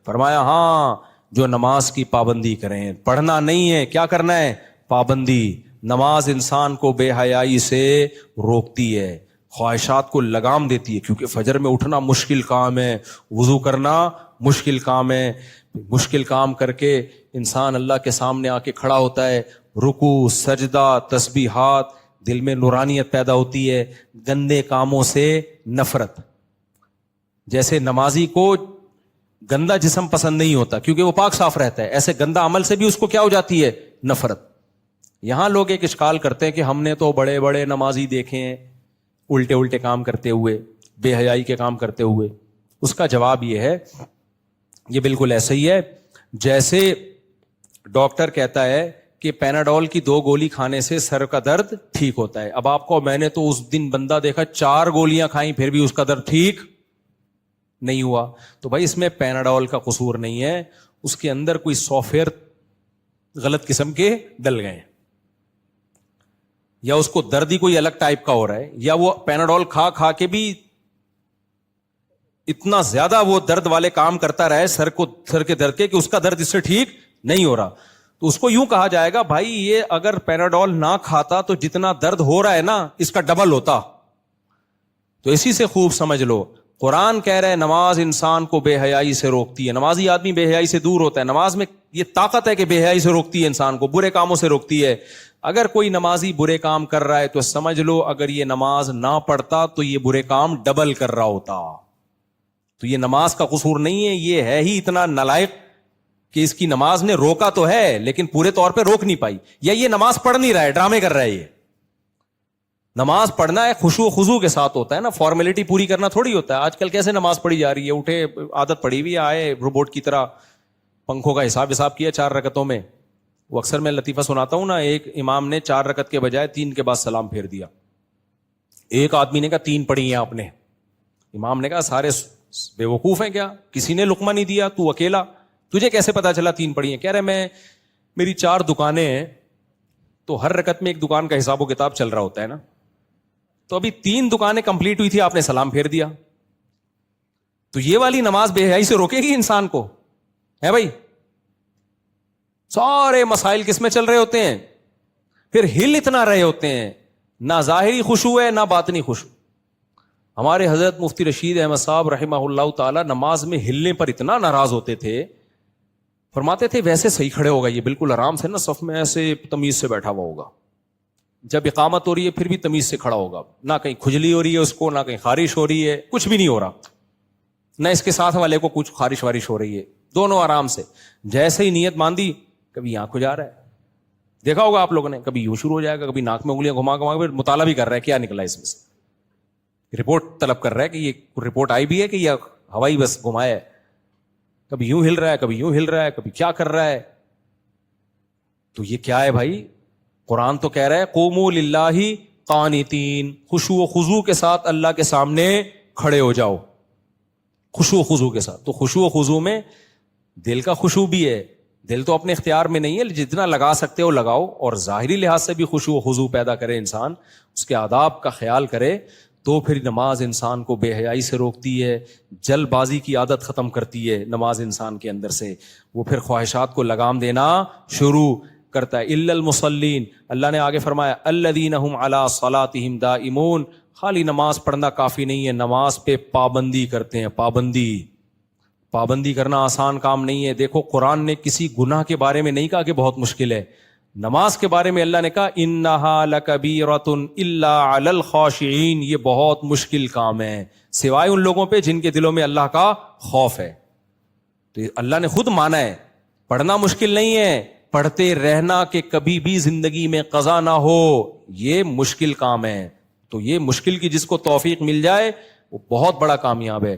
فرمایا ہاں جو نماز کی پابندی کریں، پڑھنا نہیں ہے، کیا کرنا ہے؟ پابندی۔ نماز انسان کو بے حیائی سے روکتی ہے، خواہشات کو لگام دیتی ہے، کیونکہ فجر میں اٹھنا مشکل کام ہے، وضو کرنا مشکل کام ہے، مشکل کام کر کے انسان اللہ کے سامنے آ کے کھڑا ہوتا ہے، رکوع، سجدہ، تسبیحات، دل میں نورانیت پیدا ہوتی ہے، گندے کاموں سے نفرت۔ جیسے نمازی کو گندا جسم پسند نہیں ہوتا کیونکہ وہ پاک صاف رہتا ہے، ایسے گندا عمل سے بھی اس کو کیا ہو جاتی ہے؟ نفرت۔ یہاں لوگ ایک اشکال کرتے ہیں کہ ہم نے تو بڑے بڑے نمازی دیکھے ہیں الٹے الٹے کام کرتے ہوئے، بے حیائی کے کام کرتے ہوئے۔ اس کا جواب یہ ہے، یہ بالکل ایسے ہی ہے جیسے ڈاکٹر کہتا ہے کہ پیناڈول کی 2 گولی کھانے سے سر کا درد ٹھیک ہوتا ہے۔ اب آپ کو میں نے تو اس دن بندہ دیکھا 4 گولیاں کھائیں پھر بھی اس کا درد ٹھیک نہیں ہوا۔ تو بھائی اس میں پیناڈول کا قصور نہیں ہے، اس کے اندر کوئی سافٹ ویئر غلط قسم کے ڈل گئے، یا اس کو درد ہی کوئی الگ ٹائپ کا ہو رہا ہے، یا وہ پیناڈول کھا کھا کے بھی اتنا زیادہ وہ درد والے کام کرتا رہے سر کے درد کے کہ اس کا درد اس سے ٹھیک نہیں ہو رہا۔ تو اس کو یوں کہا جائے گا بھائی یہ اگر پیناڈول نہ کھاتا تو جتنا درد ہو رہا ہے نا اس کا ڈبل ہوتا۔ تو اسی سے خوب سمجھ لو، قرآن کہہ رہے نماز انسان کو بے حیائی سے روکتی ہے، نمازی آدمی بے حیائی سے دور ہوتا ہے، نماز میں یہ طاقت ہے کہ بے حیائی سے روکتی ہے انسان کو، برے کاموں سے روکتی ہے۔ اگر کوئی نمازی برے کام کر رہا ہے تو سمجھ لو اگر یہ نماز نہ پڑھتا تو یہ برے کام ڈبل کر رہا ہوتا۔ تو یہ نماز کا قصور نہیں ہے، یہ ہے ہی اتنا نالائق کہ اس کی نماز نے روکا تو ہے لیکن پورے طور پہ روک نہیں پائی، یا یہ نماز پڑھ نہیں رہا ہے، ڈرامے کر رہا ہے۔ یہ نماز پڑھنا ہے خشوع و خضوع کے ساتھ ہوتا ہے نا، فارمیلٹی پوری کرنا تھوڑی ہوتا ہے۔ آج کل کیسے نماز پڑھی جا رہی ہے، اٹھے عادت پڑی ہوئی آئے روبوٹ کی طرح پنکھوں کا حساب کیا 4 رکعتوں میں۔ وہ اکثر میں لطیفہ سناتا ہوں نا، ایک امام نے 4 رکعت کے بجائے 3 کے بعد سلام پھیر دیا۔ ایک آدمی نے کہا 3 پڑھی ہیں آپ نے۔ امام نے کہا سارے بے وقوف ہیں کیا؟ کسی نے لقمہ نہیں دیا، تو اکیلا، تجھے کیسے پتا چلا 3 پڑھی ہیں؟ کہہ رہے میری 4 دکانیں ہیں تو ہر رکعت میں ایک دکان کا حساب و کتاب چل رہا ہوتا ہے نا، تو ابھی 3 دکانیں کمپلیٹ ہوئی تھی، آپ نے سلام پھیر دیا۔ تو یہ والی نماز بے حیائی سے روکے گی انسان کو؟ ہے بھائی، سارے مسائل کس میں چل رہے ہوتے ہیں، پھر ہل اتنا رہے ہوتے ہیں، نہ ظاہری خشوع ہے نہ باطنی خشوع۔ ہمارے حضرت مفتی رشید احمد صاحب رحمہ اللہ تعالی نماز میں ہلنے پر اتنا ناراض ہوتے تھے، فرماتے تھے ویسے صحیح کھڑے ہوگا، یہ بالکل آرام سے نا صف میں ایسے تمیز سے بیٹھا ہوا ہوگا، جب اقامت ہو رہی ہے پھر بھی تمیز سے کھڑا ہوگا، نہ کہیں کھجلی ہو رہی ہے اس کو، نہ کہیں خارش ہو رہی ہے، کچھ بھی نہیں ہو رہا، نہ اس کے ساتھ والے کو کچھ خارش وارش ہو رہی ہے، دونوں آرام سے۔ جیسے ہی نیت باندھی کبھی یہاں کو جا رہا ہے، دیکھا ہوگا آپ لوگوں نے، کبھی یوں شروع ہو جائے گا، کبھی ناک میں انگلیاں گھما گھما کے مطالعہ بھی کر رہا ہے کیا نکلا اس میں سے، رپورٹ طلب کر رہا ہے کہ یہ رپورٹ آئی بھی ہے کہ یہ ہوائی بس گھمایا ہے، کبھی یوں ہل رہا ہے کبھی یوں ہل رہا ہے، کبھی کیا کر رہا ہے۔ تو یہ کیا ہے بھائی؟ قرآن تو کہہ رہا ہے قوموا للہ قانتین، خشوع و خضوع کے ساتھ اللہ کے سامنے کھڑے ہو جاؤ، خشوع و خضوع کے ساتھ۔ تو خشوع و خضوع میں دل کا خشوع بھی ہے، دل تو اپنے اختیار میں نہیں ہے، جتنا لگا سکتے ہو لگاؤ، اور ظاہری لحاظ سے بھی خشوع و خضوع پیدا کرے انسان، اس کے آداب کا خیال کرے، تو پھر نماز انسان کو بے حیائی سے روکتی ہے، جلد بازی کی عادت ختم کرتی ہے نماز انسان کے اندر سے، وہ پھر خواہشات کو لگام دینا شروع کرتا ہے۔ الا المصلین، اللہ نے آگے فرمایا الذین هم علی صلاتهم دائمون، خالی نماز پڑھنا کافی نہیں ہے، نماز پہ پابندی کرتے ہیں۔ پابندی کرنا آسان کام نہیں ہے۔ دیکھو قرآن نے کسی گناہ کے بارے میں نہیں کہا کہ بہت مشکل ہے، نماز کے بارے میں اللہ نے کہا انہا لکبیرۃ الا علی الخاشعین، یہ بہت مشکل کام ہے سوائے ان لوگوں پہ جن کے دلوں میں اللہ کا خوف ہے۔ تو اللہ نے خود مانا ہے پڑھنا مشکل نہیں ہے، پڑھتے رہنا کہ کبھی بھی زندگی میں قضا نہ ہو، یہ مشکل کام ہے۔ تو یہ مشکل کی جس کو توفیق مل جائے وہ بہت بڑا کامیاب ہے۔